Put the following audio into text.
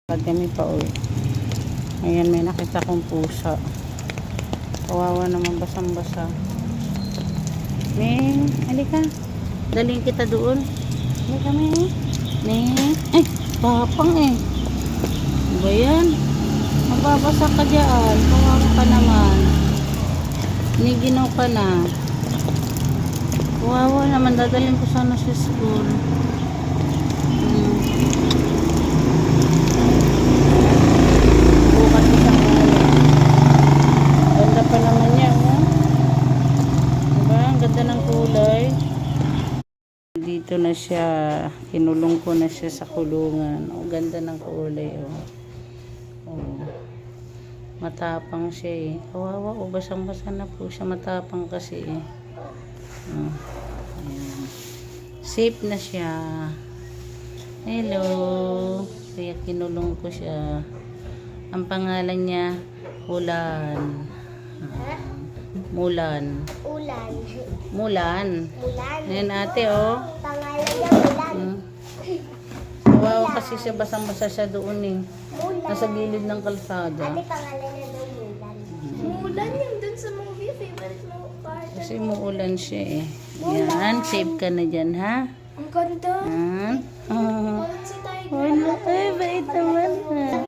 Kami pa uwi. Ayan, may nakita kong pusa. Kawawa naman, basang-basa. Halika. Daling kita doon. Halika, ay, tapang eh. Ano ba yan? Mababasa ka dyan. Kawawa ka naman. Niginaw ka na. Kawawa naman, dadalhin ko sana sa school. Bukas isang ganda pa naman niya, oh. Diba? Ang ganda ng kulay. Dito na siya. Kinulong ko na siya sa kulungan. Oh, ganda ng kulay, oh. Oh. Matapang siya eh. Kawawa, oh, basang-basa na po siya. Matapang kasi eh. Oh. Ayan. Safe na siya. Hello. Kaya kinulong ko siya. Ang pangalan niya, Mulan. Mulan. Ulan. Mulan. Mulan. Ayan ate, oh. Pangalan niya Mulan. Kawawa kasi siya, basang-basa siya doon eh. Mulan. Nasa gilid ng kalsada. Ate, pangalan niya daw Mulan. Mulan yung dun sa movie. Favorite mo part. Kasi muulan siya eh. Yan, safe ka na dyan, ha? Ang ganda. Yan. Oh. Si Tiger. Wala, bait naman.